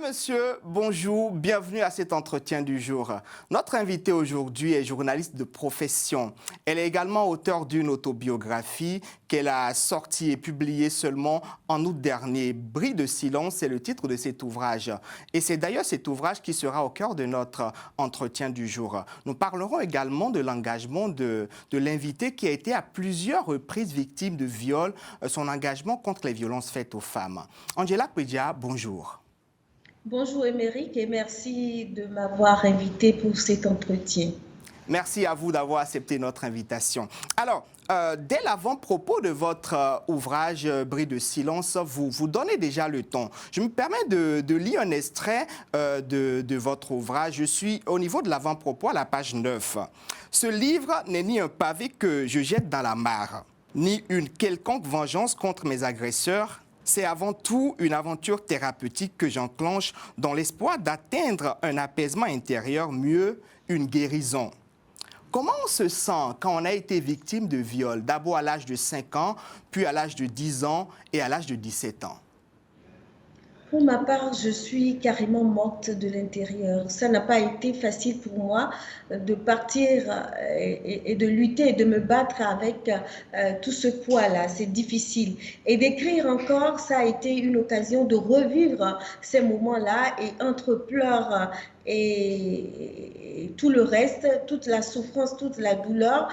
monsieur, bonjour, bienvenue à cet entretien du jour. Notre invitée aujourd'hui est journaliste de profession. Elle est également auteure d'une autobiographie qu'elle a sortie et publiée seulement en août dernier. Bris de silence, c'est le titre de cet ouvrage. Et c'est d'ailleurs cet ouvrage qui sera au cœur de notre entretien du jour. Nous parlerons également de l'engagement de l'invité qui a été à plusieurs reprises victime de viol, son engagement contre les violences faites aux femmes. Angela Pédia, bonjour. Bonjour Émeric et merci de m'avoir invité pour cet entretien. Merci à vous d'avoir accepté notre invitation. Alors, dès l'avant-propos de votre ouvrage Bris de silence, vous donnez déjà le ton. Je me permets de lire un extrait de votre ouvrage. Je suis au niveau de l'avant-propos à la page 9. Ce livre n'est ni un pavé que je jette dans la mare, ni une quelconque vengeance contre mes agresseurs. C'est avant tout une aventure thérapeutique que j'enclenche dans l'espoir d'atteindre un apaisement intérieur, mieux une guérison. Comment on se sent quand on a été victime de viol, d'abord à l'âge de 5 ans, puis à l'âge de 10 ans et à l'âge de 17 ans? Pour ma part, je suis carrément morte de l'intérieur. Ça n'a pas été facile pour moi de partir et de lutter et de me battre avec tout ce poids-là. C'est difficile. Et d'écrire encore, ça a été une occasion de revivre ces moments-là et entre pleurs et tout le reste, toute la souffrance, toute la douleur,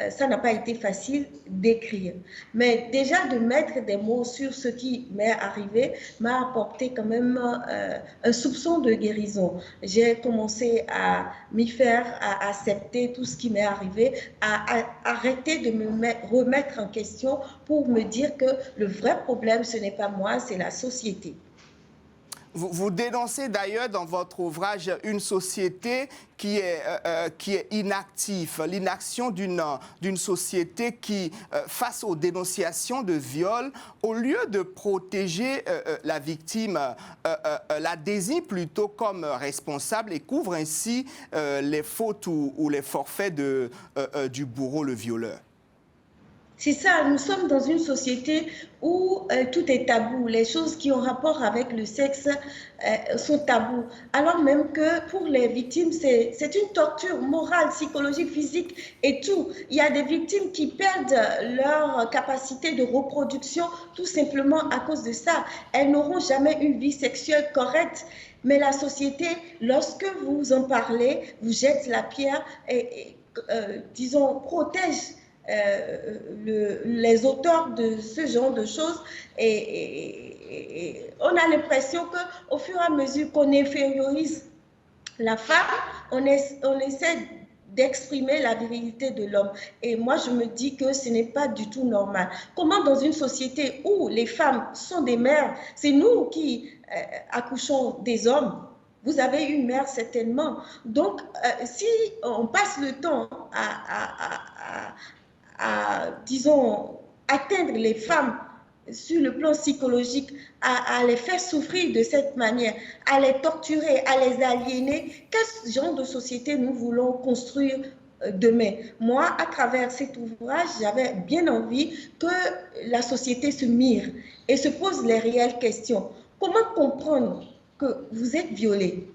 ça n'a pas été facile d'écrire. Mais déjà de mettre des mots sur ce qui m'est arrivé m'a apporté quand même un soupçon de guérison. J'ai commencé à m'y faire, à accepter tout ce qui m'est arrivé, à arrêter de me remettre en question pour me dire que le vrai problème, ce n'est pas moi, c'est la société. Vous dénoncez d'ailleurs dans votre ouvrage une société qui est inactive, l'inaction d'une société qui, face aux dénonciations de viol, au lieu de protéger la victime, la désigne plutôt comme responsable et couvre ainsi les fautes ou les forfaits du bourreau, le violeur. C'est ça, nous sommes dans une société où tout est tabou. Les choses qui ont rapport avec le sexe sont tabous. Alors même que pour les victimes, c'est une torture morale, psychologique, physique et tout. Il y a des victimes qui perdent leur capacité de reproduction tout simplement à cause de ça. Elles n'auront jamais une vie sexuelle correcte. Mais la société, lorsque vous en parlez, vous jette la pierre et disons, protège les auteurs de ce genre de choses et on a l'impression qu'au fur et à mesure qu'on infériorise la femme, on essaie d'exprimer la virilité de l'homme. Et moi, je me dis que ce n'est pas du tout normal. Comment dans une société où les femmes sont des mères, c'est nous qui accouchons des hommes, vous avez une mère certainement. Donc, si on passe le temps disons, atteindre les femmes sur le plan psychologique, à les faire souffrir de cette manière, à les torturer, à les aliéner, quel genre de société nous voulons construire demain? Moi, à travers cet ouvrage, j'avais bien envie que la société se mire et se pose les réelles questions. Comment comprendre que vous êtes violé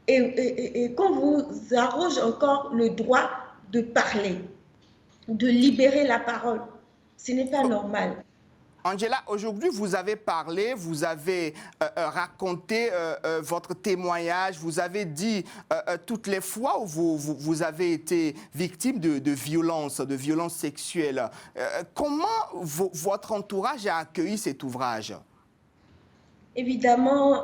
et qu'on vous arroge encore le droit de parler, de libérer la parole? Ce n'est pas normal. Angela, aujourd'hui, vous avez parlé, vous avez raconté votre témoignage, vous avez dit toutes les fois où vous avez été victime de violences sexuelles. Comment votre entourage a accueilli cet ouvrage? Évidemment,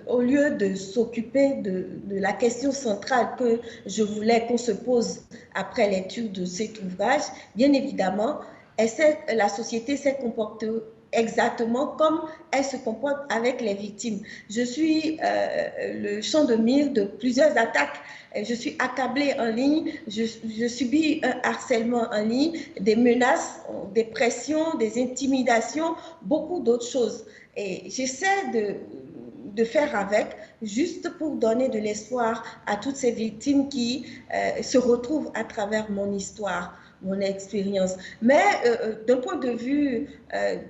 au lieu de s'occuper de la question centrale que je voulais qu'on se pose après l'étude de cet ouvrage, bien évidemment, la société s'est comportée exactement comme elle se comporte avec les victimes. Je suis le champ de mire de plusieurs attaques. Je suis accablée en ligne, je subis un harcèlement en ligne, des menaces, des pressions, des intimidations, beaucoup d'autres choses. Et j'essaie de faire avec, juste pour donner de l'espoir à toutes ces victimes qui se retrouvent à travers mon histoire, mon expérience. Mais d'un point de vue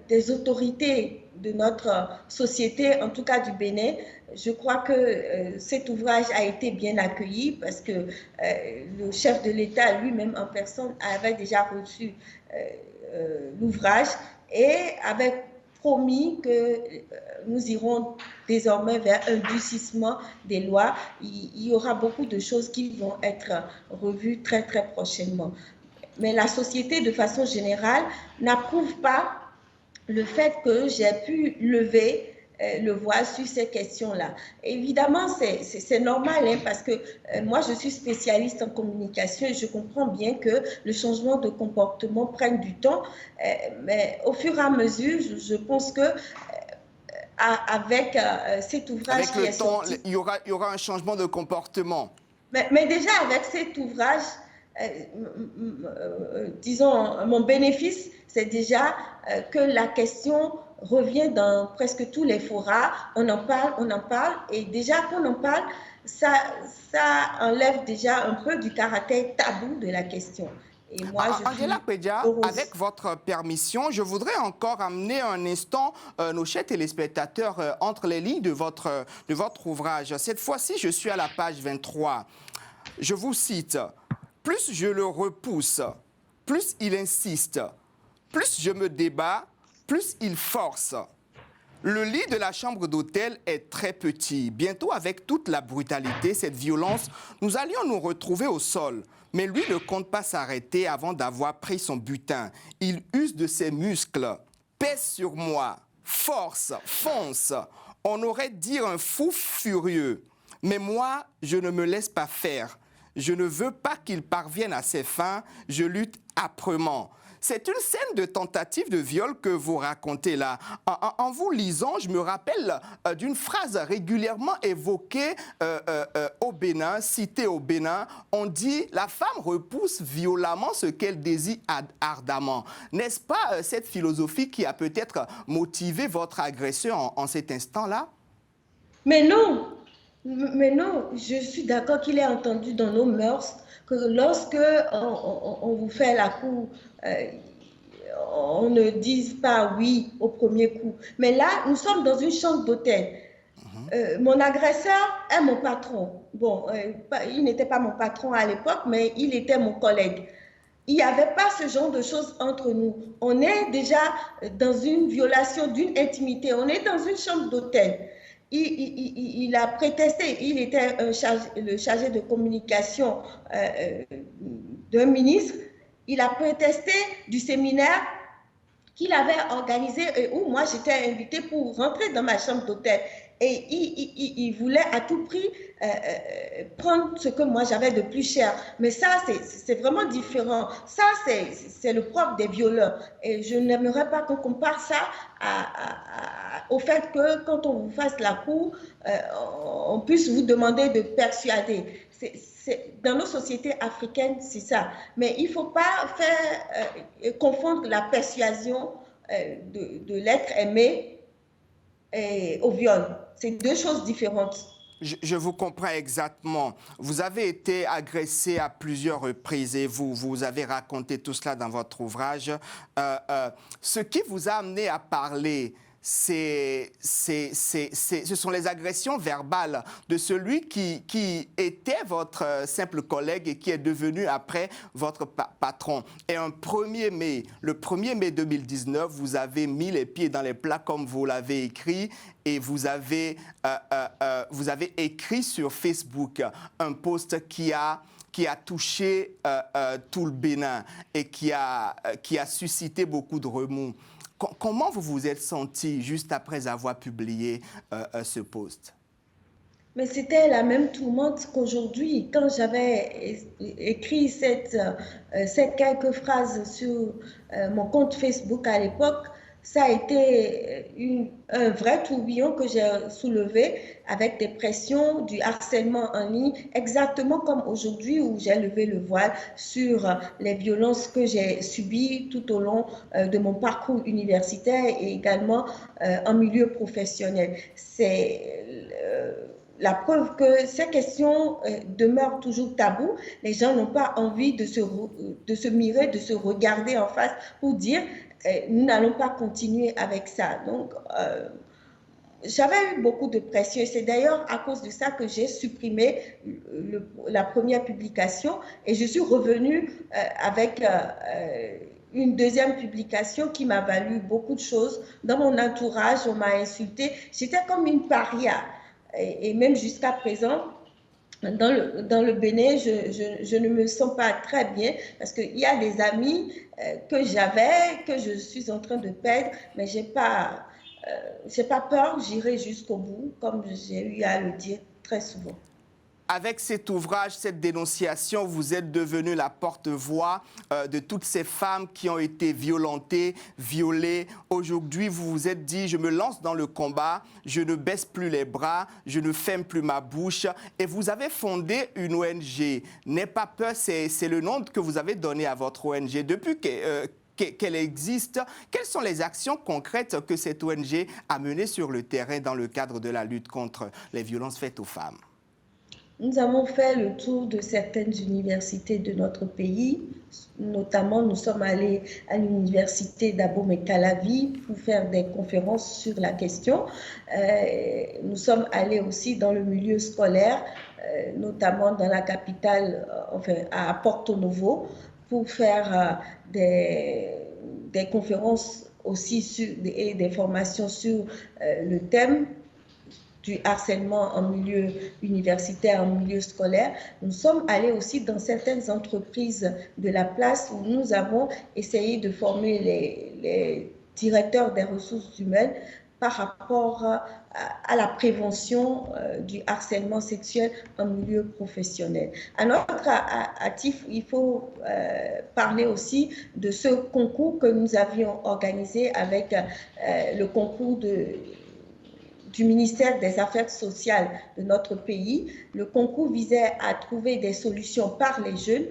des autorités de notre société, en tout cas du Bénin. Je crois que cet ouvrage a été bien accueilli parce que le chef de l'État lui-même en personne avait déjà reçu l'ouvrage et avait promis que nous irons désormais vers un durcissement des lois. Il y aura beaucoup de choses qui vont être revues très, très prochainement. Mais la société, de façon générale, n'approuve pas le fait que j'ai pu lever le voile sur ces questions-là. Évidemment, c'est normal hein, parce que moi, je suis spécialiste en communication et je comprends bien que le changement de comportement prenne du temps. Mais au fur et à mesure, je pense que avec cet ouvrage Avec le temps, il y aura un changement de comportement. Mais déjà, avec cet ouvrage, disons, mon bénéfice, c'est déjà que la question revient dans presque tous les forats. On en parle, et déjà qu'on en parle, ça enlève déjà un peu du caractère tabou de la question. Et moi, Angela Pédia, avec votre permission, je voudrais encore amener un instant nos chers téléspectateurs entre les lignes de votre ouvrage. Cette fois-ci, je suis à la page 23. Je vous cite, « Plus je le repousse, plus il insiste, plus je me débat, plus il force. Le lit de la chambre d'hôtel est très petit. Bientôt, avec toute la brutalité, cette violence, nous allions nous retrouver au sol. Mais lui ne compte pas s'arrêter avant d'avoir pris son butin. Il use de ses muscles, pèse sur moi, force, fonce. On aurait dit un fou furieux. Mais moi, je ne me laisse pas faire. Je ne veux pas qu'il parvienne à ses fins. Je lutte âprement. » C'est une scène de tentative de viol que vous racontez là. En vous lisant, je me rappelle d'une phrase régulièrement évoquée au Bénin, citée au Bénin. On dit « la femme repousse violemment ce qu'elle désire ardemment ». N'est-ce pas cette philosophie qui a peut-être motivé votre agression en cet instant-là? Mais non, je suis d'accord qu'il est entendu dans nos mœurs que lorsque on vous fait la cour, on ne dise pas oui au premier coup. Mais là, nous sommes dans une chambre d'hôtel. Mon agresseur est mon patron. Bon, il n'était pas mon patron à l'époque, mais il était mon collègue. Il n'y avait pas ce genre de choses entre nous. On est déjà dans une violation d'une intimité. On est dans une chambre d'hôtel. Il a prétesté, il était le chargé de communication d'un ministre, il a prétesté du séminaire qu'il avait organisé et où moi j'étais invitée pour rentrer dans ma chambre d'hôtel. Et il voulait à tout prix prendre ce que moi j'avais de plus cher. Mais ça, c'est vraiment différent. Ça, c'est le propre des violeurs. Et je n'aimerais pas qu'on compare ça au fait que quand on vous fasse la cour, on puisse vous demander de persuader. Dans nos sociétés africaines, c'est ça. Mais il ne faut pas confondre la persuasion de l'être aimé au viol. C'est deux choses différentes. Je vous comprends exactement. Vous avez été agressé à plusieurs reprises et vous avez raconté tout cela dans votre ouvrage. Ce qui vous a amené à parler, ce sont les agressions verbales de celui qui était votre simple collègue et qui est devenu après votre patron. Et le 1er mai 2019, vous avez mis les pieds dans les plats comme vous l'avez écrit et vous avez écrit sur Facebook un post qui a touché tout le Bénin et qui a suscité beaucoup de remous. Comment vous vous êtes senti juste après avoir publié ce post? Mais c'était la même tourmente qu'aujourd'hui. Quand j'avais écrit ces quelques phrases sur mon compte Facebook à l'époque, ça a été un vrai tourbillon que j'ai soulevé avec des pressions, du harcèlement en ligne, exactement comme aujourd'hui où j'ai levé le voile sur les violences que j'ai subies tout au long de mon parcours universitaire et également en milieu professionnel. C'est la preuve que ces questions demeurent toujours tabous. Les gens n'ont pas envie de se mirer, de se regarder en face pour dire nous n'allons pas continuer avec ça. Donc, j'avais eu beaucoup de pression et c'est d'ailleurs à cause de ça que j'ai supprimé la première publication et je suis revenue avec une deuxième publication qui m'a valu beaucoup de choses. Dans mon entourage, on m'a insultée. J'étais comme une paria et même jusqu'à présent, dans le Bénin, je ne me sens pas très bien parce qu'il y a des amis que j'avais, que je suis en train de perdre, mais j'ai pas peur, j'irai jusqu'au bout, comme j'ai eu à le dire très souvent. Avec cet ouvrage, cette dénonciation, vous êtes devenu la porte-voix de toutes ces femmes qui ont été violentées, violées. Aujourd'hui, vous vous êtes dit, je me lance dans le combat, je ne baisse plus les bras, je ne ferme plus ma bouche. Et vous avez fondé une ONG. N'aie pas peur, c'est le nom que vous avez donné à votre ONG. Depuis qu'elle existe, quelles sont les actions concrètes que cette ONG a menées sur le terrain dans le cadre de la lutte contre les violences faites aux femmes? Nous avons fait le tour de certaines universités de notre pays. Notamment, nous sommes allés à l'université d'Abomey-Calavi pour faire des conférences sur la question. Nous sommes allés aussi dans le milieu scolaire, notamment dans la capitale, enfin à Porto Novo, pour faire des conférences aussi et des formations sur le thème du harcèlement en milieu universitaire, en milieu scolaire. Nous sommes allés aussi dans certaines entreprises de la place où nous avons essayé de former les directeurs des ressources humaines par rapport à la prévention du harcèlement sexuel en milieu professionnel. À notre actif, il faut parler aussi de ce concours que nous avions organisé avec le concours du ministère des Affaires sociales de notre pays. Le concours visait à trouver des solutions par les jeunes.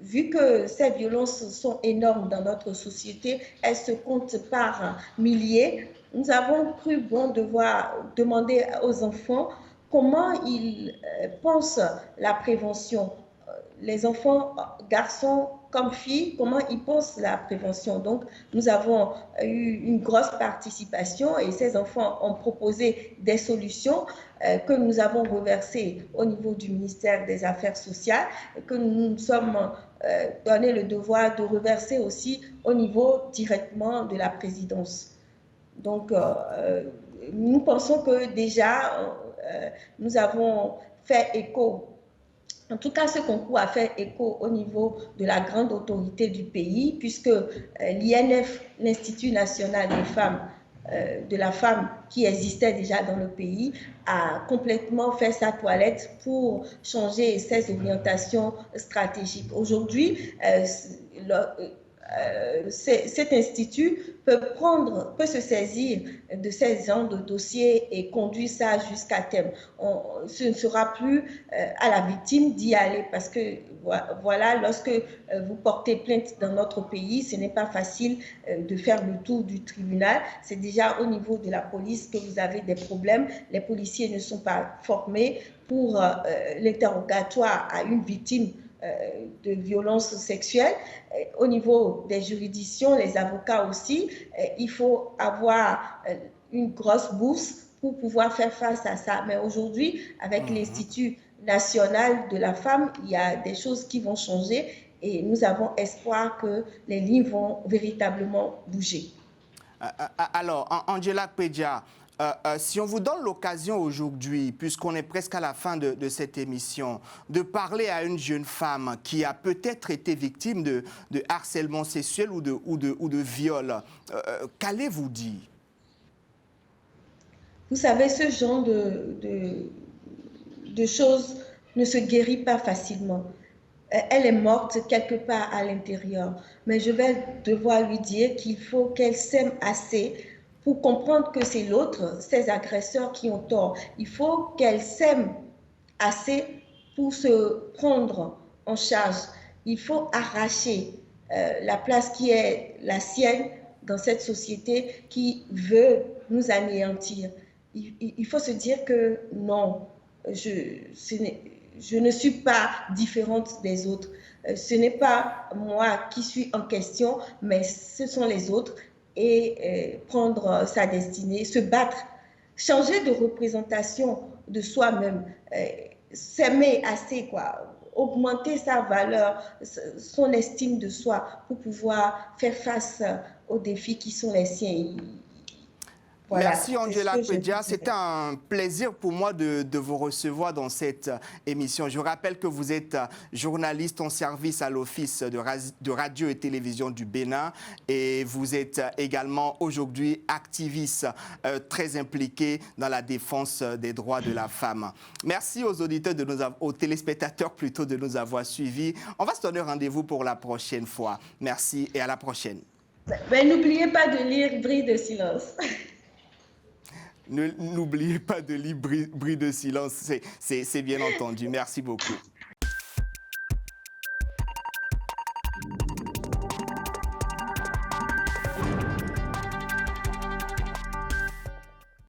Vu que ces violences sont énormes dans notre société, elles se comptent par milliers, nous avons cru bon devoir demander aux enfants comment ils pensent la prévention. Les enfants, garçons comme filles, comment ils pensent la prévention. Donc, nous avons eu une grosse participation et ces enfants ont proposé des solutions que nous avons reversées au niveau du ministère des Affaires sociales et que nous nous sommes donné le devoir de reverser aussi au niveau directement de la présidence. Donc, nous pensons que déjà, nous avons fait écho. En tout cas, ce concours a fait écho au niveau de la grande autorité du pays, puisque l'INF, l'Institut national des femmes, de la femme qui existait déjà dans le pays, a complètement fait sa toilette pour changer ses orientations stratégiques. Aujourd'hui, cet institut peut se saisir de ces genres de dossiers et conduire ça jusqu'à terme. Ce ne sera plus à la victime d'y aller parce que voilà, lorsque vous portez plainte dans notre pays, ce n'est pas facile de faire le tour du tribunal. C'est déjà au niveau de la police que vous avez des problèmes. Les policiers ne sont pas formés pour l'interrogatoire à une victime de violences sexuelles. Au niveau des juridictions, les avocats aussi, il faut avoir une grosse bourse pour pouvoir faire face à ça. Mais aujourd'hui, avec l'Institut national de la femme, il y a des choses qui vont changer et nous avons espoir que les lignes vont véritablement bouger. Alors, Angela Kpedja, si on vous donne l'occasion aujourd'hui, puisqu'on est presque à la fin de cette émission, de parler à une jeune femme qui a peut-être été victime de harcèlement sexuel ou de viol, qu'allez-vous dire? Vous savez, ce genre de choses ne se guérit pas facilement. Elle est morte quelque part à l'intérieur. Mais je vais devoir lui dire qu'il faut qu'elle s'aime assez pour comprendre que c'est l'autre, ses agresseurs qui ont tort. Il faut qu'elle s'aime assez pour se prendre en charge. Il faut arracher la place qui est la sienne dans cette société qui veut nous anéantir. Il faut se dire que non, je ne suis pas différente des autres. Ce n'est pas moi qui suis en question, mais ce sont les autres. et prendre sa destinée, se battre, changer de représentation de soi-même, s'aimer assez, quoi, augmenter sa valeur, son estime de soi pour pouvoir faire face aux défis qui sont les siens. Voilà, Merci c'est ce Angela que je Kwedia, dirais. c'était un plaisir pour moi de vous recevoir dans cette émission. Je rappelle que vous êtes journaliste en service à l'Office de radio et télévision du Bénin et vous êtes également aujourd'hui activiste très impliqué dans la défense des droits de la femme. Merci aux auditeurs, aux téléspectateurs plutôt de nous avoir suivis. On va se donner rendez-vous pour la prochaine fois. Merci et à la prochaine. Mais n'oubliez pas de lire Bris de silence. N'oubliez pas de lire Bris de silence, c'est bien entendu. Merci beaucoup.